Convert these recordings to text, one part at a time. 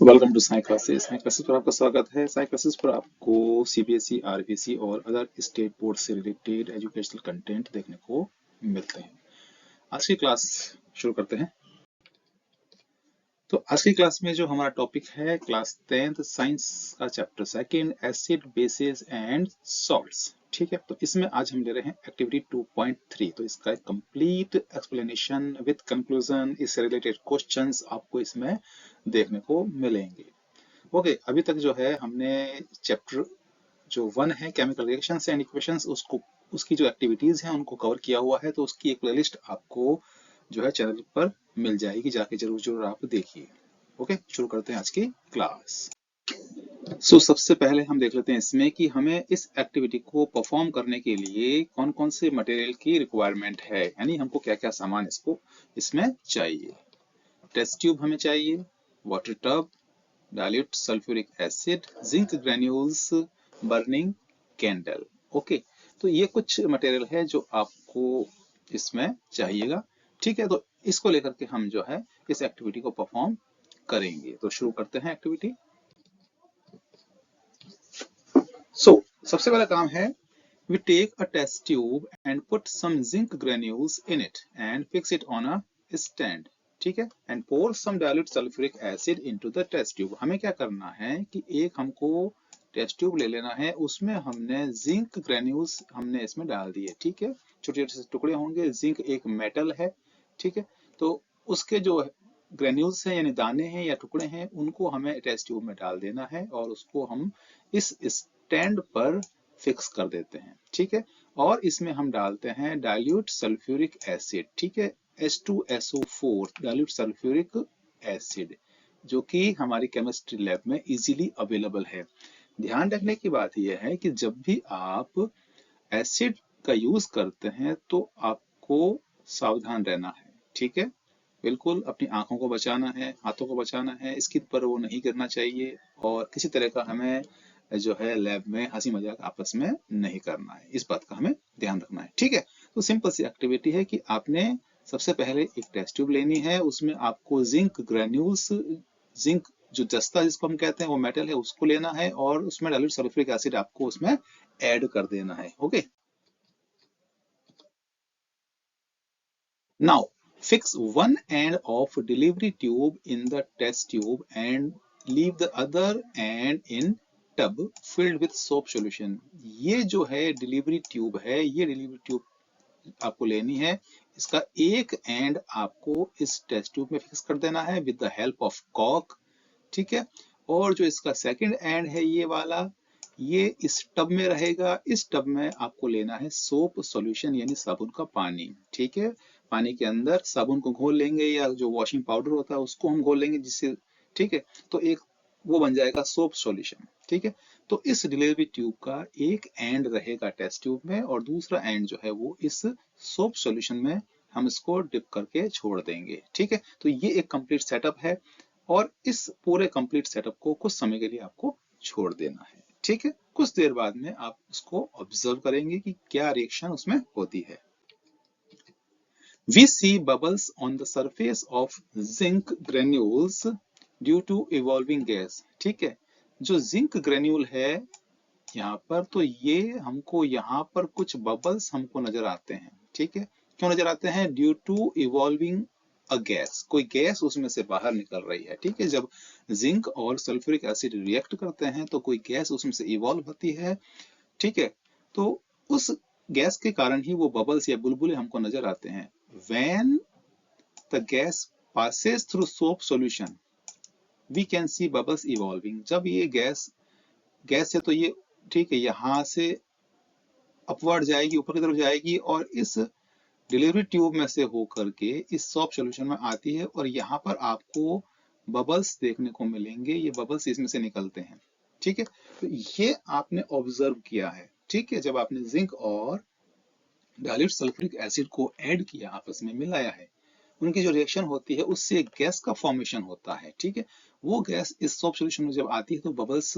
Welcome to Sai classes. Sai classes पर आपका स्वागत है। साई क्लासेस पर आपको सीबीएसई, आरबीसी और अदर स्टेट बोर्ड से रिलेटेड एजुकेशनल कंटेंट देखने को मिलते हैं। आज की क्लास शुरू करते हैं। तो आज की क्लास में जो हमारा टॉपिक है, क्लास 10th साइंस का chapter second, acid basis and salts. ठीक है, तो इसमें आज हम ले रहे हैं एक्टिविटी 2.3। तो इसका एक कंप्लीट एक्सप्लेनेशन विद कंक्लूजन, इससे रिलेटेड क्वेश्चंस आपको इसमें देखने को मिलेंगे। ओके, अभी तक जो है हमने चैप्टर जो 1 है, केमिकल रिएक्शंस एंड इक्वेशंस, उसको उसकी जो एक्टिविटीज हैं उनको कवर किया हुआ है। तो उसकी एक प्लेलिस्ट आपको जो है चैनल पर मिल जाएगी, जाके जरूर जरूर आप देखिए। ओके, शुरू करते हैं आज की क्लास। सबसे पहले हम देख लेते हैं इसमें कि हमें इस एक्टिविटी को परफॉर्म करने के लिए कौन कौन से मटेरियल की रिक्वायरमेंट है, यानी हमको क्या क्या सामान इसमें चाहिए। टेस्ट ट्यूब हमें चाहिए, water tub, dilute sulfuric acid, zinc granules, burning candle। Okay, तो ये कुछ मटेरियल है जो आपको इसमें चाहिएगा। ठीक है, तो इसको लेकर के हम जो है इस एक्टिविटी को परफॉर्म करेंगे। तो शुरू करते हैं एक्टिविटी। सबसे पहला काम है, we take a test tube and put some zinc granules in it and fix it on a stand। ठीक है, and pour some dilute sulfuric acid into the test tube। हमें क्या करना है कि एक हमको टेस्ट ट्यूब ले लेना है, उसमें हमने जिंक ग्रेन्यूल्स हमने इसमें डाल दिए। ठीक है, छोटे छोटे से टुकड़े होंगे। जिंक एक मेटल है। ठीक है, तो उसके जो ग्रेन्यूल्स हैं यानी दाने हैं या टुकड़े हैं, उनको हमें टेस्ट ट्यूब में डाल देना है और उसको हम इस स्टैंड पर फिक्स कर देते हैं। ठीक है, और इसमें हम डालते हैं डाइल्यूट सल्फ्यूरिक एसिड। ठीक है, H2SO4 डाइल्यूट सल्फ्यूरिक एसिड, जो कि हमारी केमिस्ट्री लैब में इजीली अवेलेबल है। ध्यान रखने की बात यह है कि जब भी आप एसिड का यूज करते हैं तो आपको सावधान रहना है। ठीक है, बिल्कुल अपनी आंखों को बचाना है, हाथों को बचाना है, स्किन पर वो नहीं गिरना चाहिए और किसी तरह का हमें जो है लैब में हंसी मजाक आपस में नहीं करना है। इस बात का हमें ध्यान रखना है। ठीक है, तो सिंपल सी एक्टिविटी है कि आपने सबसे पहले एक टेस्ट ट्यूब लेनी है, उसमें आपको जिंक ग्रेन्यूल्स, जिंक जो जस्ता जिसको हम कहते हैं वो मेटल है, उसको लेना है और उसमें डाइल्यूट सल्फ्यूरिक एसिड आपको उसमें ऐड कर देना है। Okay, now fix one end of delivery tube in the test tube and leave the other end in tub filled with soap solution। ये जो है डिलीवरी ट्यूब है, ये डिलीवरी ट्यूब आपको लेनी है। इसका एक एंड आपको इस टेस्ट ट्यूब में फिक्स कर देना है विद द हेल्प ऑफ कॉक। ठीक है, और जो इसका सेकंड एंड है ये वाला, ये इस टब में रहेगा। इस टब में आपको लेना है सोप सॉल्यूशन यानी साबुन का पानी। ठीक है, पानी के अंदर साबुन को घोल लेंगे या जो वॉशिंग पाउडर होता है उसको हम घोल लेंगे जिससे, ठीक है, तो एक वो बन जाएगा सोप सॉल्यूशन। ठीक है, तो इस डिलीवरी ट्यूब का एक एंड रहेगा टेस्ट ट्यूब में और दूसरा एंड जो है वो इस सोप सॉल्यूशन में हम इसको डिप करके छोड़ देंगे। ठीक है, तो ये एक कंप्लीट सेटअप है और इस पूरे कंप्लीट सेटअप को कुछ समय के लिए आपको छोड़ देना है। ठीक है, कुछ देर बाद में आप उसको ऑब्जर्व करेंगे कि क्या रिएक्शन उसमें होती है। We see bubbles on the surface of zinc granules due to evolving gas। ठीक है, जो जिंक ग्रेन्यूल है यहाँ पर, तो ये हमको यहाँ पर कुछ बबल्स हमको नजर आते हैं। ठीक है, क्यों नजर आते हैं? Due to evolving a gas, कोई गैस उसमें से बाहर निकल रही है। ठीक है, जब जिंक और सल्फ्यूरिक एसिड रिएक्ट करते हैं तो कोई गैस उसमें से इवॉल्व होती है। ठीक है, तो उस गैस के कारण ही वो बबल्स या बुलबुले हमको नजर आते हैं। When the gas passes through soap solution, we can see bubbles evolving। जब ये गैस है तो ये, ठीक है, यहाँ से अपवर्ड जाएगी, ऊपर की तरफ जाएगी और इस डिलीवरी ट्यूब में से होकर के इस सोप सॉल्यूशन में आती है और यहाँ पर आपको बबल्स देखने को मिलेंगे। ये बबल्स इसमें से निकलते हैं। ठीक है, तो ये आपने ऑब्जर्व किया है। ठीक है, जब आपने जिंक और डाइल्यूट सल्फ्यूरिक एसिड को ऐड किया, आपस में मिलाया है, उनकी जो रिएक्शन होती है उससे गैस का फॉर्मेशन होता है। ठीक है, वो गैस इस सोप सॉल्यूशन में जब आती है तो बबल्स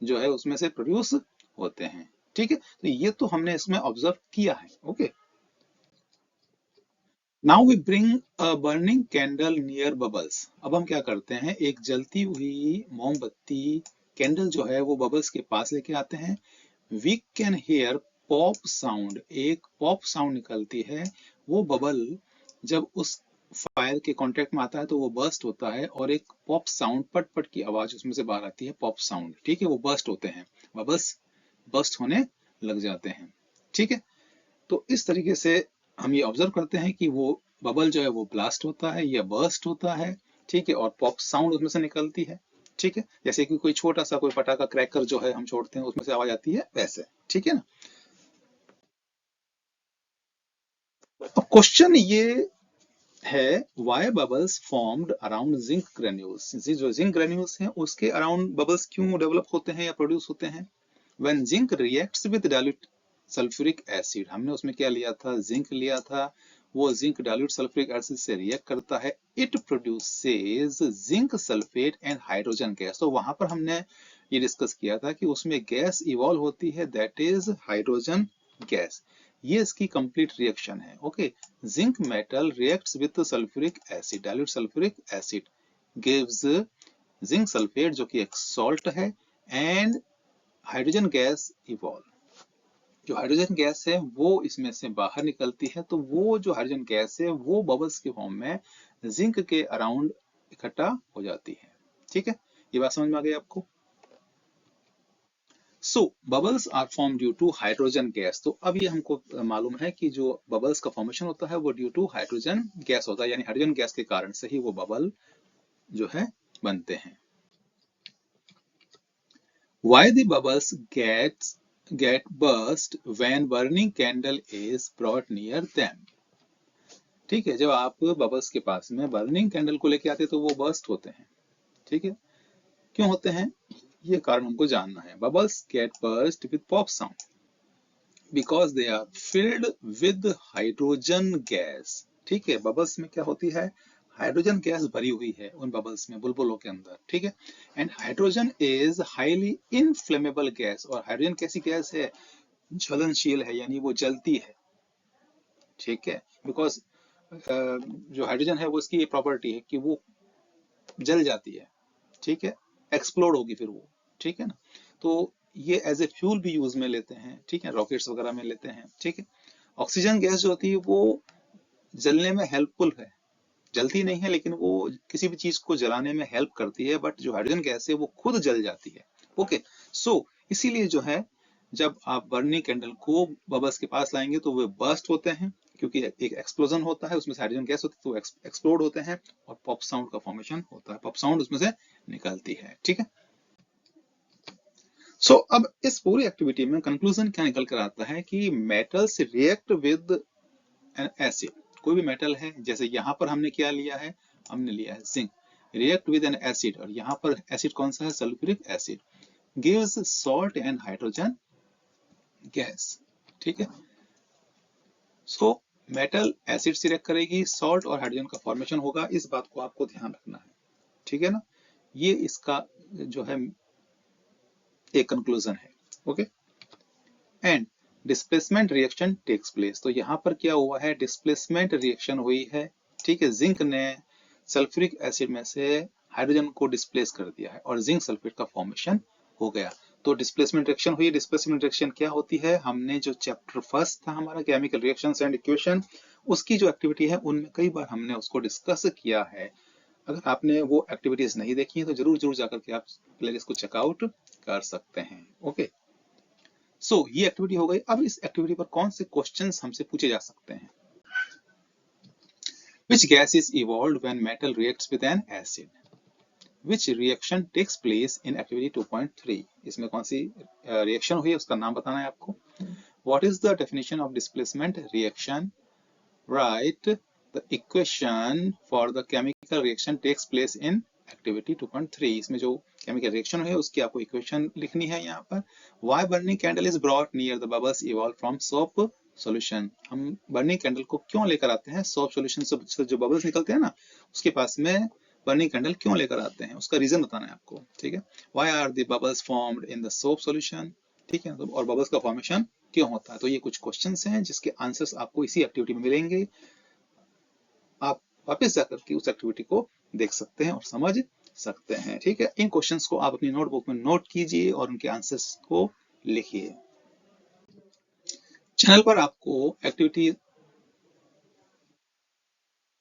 जो है उसमें से प्रोड्यूस होते हैं। ठीक है, तो ये तो हमने इसमें ऑब्जर्व किया है। Okay, now we bring a burning candle near bubbles. अब हम क्या करते हैं, एक जलती हुई मोमबत्ती कैंडल जो है वो बबल्स के पास लेके आते हैं। We can hear pop sound, एक पॉप साउंड निकलती है। वो बबल जब उस फायर के कांटेक्ट में आता है तो वो बर्स्ट होता है और एक पॉप साउंड, पट पट की आवाज उसमें से बाहर आती है, पॉप साउंड। ठीक है, वो बर्स्ट होते हैं, बबल्स बर्स्ट होने लग जाते हैं। ठीक है, तो इस तरीके से हम ये ऑब्जर्व करते हैं कि वो बबल जो है वो ब्लास्ट होता है या बर्स्ट होता है। ठीक है, और पॉप साउंड उसमें से निकलती है। ठीक है, जैसे कि कोई छोटा सा कोई पटाखा क्रैकर जो है हम छोड़ते हैं उसमें से आवाज आती है, वैसे। ठीक है ना। अब क्वेश्चन ये है, why bubbles formed around zinc granules, जो जिंक ग्रेन्यूल्स हैं उसके अराउंड बबल्स क्यों डेवलप होते हैं या प्रोड्यूस होते हैं। When zinc reacts with dilute sulfuric acid, हमने उसमें क्या लिया था, जिंक लिया था। वो जिंक डाइल्यूट सल्फ्यूरिक एसिड से रिएक्ट करता है, it produces zinc sulphate and hydrogen gas. तो वहां पर हमने ये डिस्कस किया था कि उसमें गैस इवॉल्व होती है, दैट इज हाइड्रोजन गैस। ये इसकी कंप्लीट रिएक्शन है। Okay, zinc metal reacts with sulphuric acid, dilute sulphuric acid gives zinc sulphate जो कि एक सॉल्ट है, एंड हाइड्रोजन गैस इवॉल्व। जो हाइड्रोजन गैस है वो इसमें से बाहर निकलती है, तो वो जो हाइड्रोजन गैस है वो बबल्स के फॉर्म में जिंक के अराउंड इकट्ठा हो जाती है। ठीक है, ये बात समझ में आ गई आपको। So bubbles are form due to hydrogen gas. तो अब ये हमको मालूम है कि जो बबल्स का फॉर्मेशन होता है वो ड्यू टू हाइड्रोजन गैस होता है, यानी हाइड्रोजन गैस के कारण से ही वो बबल जो है बनते हैं। Why the bubbles get burst when burning candle is brought near them? ठीक है, जब आप बबल्स के पास में बर्निंग कैंडल को लेके आते हैं तो वो बर्स्ट होते हैं। ठीक है, क्यों होते हैं, ये कारण हमको जानना है। Bubbles get burst with pop sound because they are filled with hydrogen gas. ठीक है, बबल्स में क्या होती है, हाइड्रोजन गैस भरी हुई है उन बबल्स में, बुलबुलों के अंदर। ठीक है, and hydrogen is highly inflammable gas, और हाइड्रोजन कैसी गैस है, ज्वलनशील है, यानी वो जलती है। ठीक है, बिकॉज जो हाइड्रोजन है वो उसकी ये प्रॉपर्टी है कि वो जल जाती है। ठीक है, एक्सप्लोड होगी फिर वो। ठीक है ना, तो ये एज ए फ्यूल भी यूज में लेते हैं। ठीक है, रॉकेट्स वगैरह में लेते हैं। ठीक है, ऑक्सीजन गैस जो होती है वो जलने में हेल्पफुल है, जलती नहीं है लेकिन वो किसी भी चीज को जलाने में हेल्प करती है, बट जो हाइड्रोजन गैस है वो खुद जल जाती है। ओके, सो इसीलिए जो है जब आप बर्निंग कैंडल को बबल्स के पास लाएंगे तो वे बर्स्ट होते हैं, क्योंकि एक एक्सप्लोजन होता है, उसमें हाइड्रोजन गैस होती है तो एक्सप्लोड होते हैं, और पॉप साउंड का फॉर्मेशन होता है, पॉप साउंड उसमें से निकलती है। ठीक है, अब इस पूरी एक्टिविटी में कंक्लूजन क्या निकल कर आता है कि metals react with N acid. कोई भी मेटल है, जैसे यहाँ पर हमने क्या लिया है, हमने लिया है zinc, react with N acid, और यहाँ पर एसिड कौन सा है, sulphuric acid, gives salt and hydrogen gas. ठीक है, सो मेटल एसिड से रिएक्ट करेगी, सॉल्ट और हाइड्रोजन का फॉर्मेशन होगा, इस बात को आपको ध्यान रखना है। ठीक है ना, ये इसका जो है एक कंक्लूजन है। Okay, and displacement reaction takes place. तो यहाँ पर क्या हुआ है, डिस्प्लेसमेंट रिएक्शन हुई है। ठीक है, जिंक ने सल्फ्यूरिक एसिड में से हाइड्रोजन को डिस्प्लेस कर दिया है और जिंक सल्फेट का फॉर्मेशन हो गया। तो डिस्प्लेसमेंट रिएक्शन हुई। डिस्प्लेसमेंट रिएक्शन क्या होती है, हमने जो चैप्टर फर्स्ट था हमारा केमिकल रिएक्शंस एंड इक्वेशन, उसकी जो एक्टिविटी है उनमें कई बार हमने उसको डिस्कस किया है। अगर आपने वो एक्टिविटीज नहीं देखी है तो जरूर जरूर जाकर के आप प्लेलिस्ट को चेकआउट कर सकते हैं। ओके, ये एक्टिविटी हो गई। अब इस एक्टिविटी पर कौन से क्वेश्चंस हमसे पूछे जा सकते हैं। Which gas is evolved when metal reacts with an acid? Which reaction takes place in activity 2.3? इसमें कौन सी रिएक्शन हुई है उसका नाम बताना है आपको। What is the definition of displacement reaction? Write the equation for the chemical reaction takes place in activity 2.3। इसमें जो केमिकल रिएक्शन है उसकी आपको इक्वेशन लिखनी है यहाँ पर। Why burning candle is brought near the bubbles evolved from soap solution? हम बर्निंग कैंडल को क्यों लेकर आते हैं, सोप सॉल्यूशन से जो बबल्स निकलते हैं ना उसके पास में बर्निंग कैंडल क्यों लेकर आते हैं, उसका रीजन बताना है आपको। ठीक है, Why are the bubbles formed in the soap solution? ठीक है, और बबल्स का फॉर्मेशन क्यों होता है। तो ये कुछ क्वेश्चंस हैं जिसके आंसर्स आपको इसी एक्टिविटी में मिलेंगे। आप वापस जाकर के उस एक्टिविटी को देख सकते हैं और समझ सकते हैं। ठीक है, इन क्वेश्चंस को आप अपनी नोटबुक में नोट कीजिए और उनके आंसर्स को लिखिए। चैनल पर आपको एक्टिविटी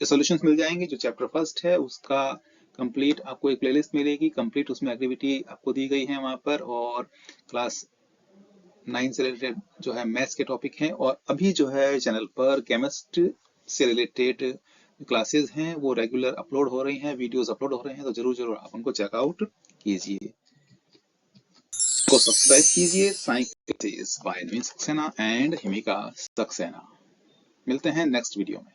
सॉल्यूशंस मिल जाएंगे। जो चैप्टर फर्स्ट है उसका कंप्लीट आपको एक प्लेलिस्ट मिलेगी, कंप्लीट उसमें एक्टिविटी आपको दी गई है वहां पर, और क्लास 9 से रिलेटेड जो है मैथ्स के टॉपिक हैं, और अभी जो है चैनल पर केमिस्ट्री से रिलेटेड क्लासेस हैं वो रेगुलर अपलोड हो रही हैं, वीडियोस अपलोड हो रहे हैं, तो जरूर जरूर आप उनको चेकआउट कीजिए। को सब्सक्राइब कीजिए science by Naveen Saxena and Himika Saxena. मिलते हैं नेक्स्ट वीडियो में।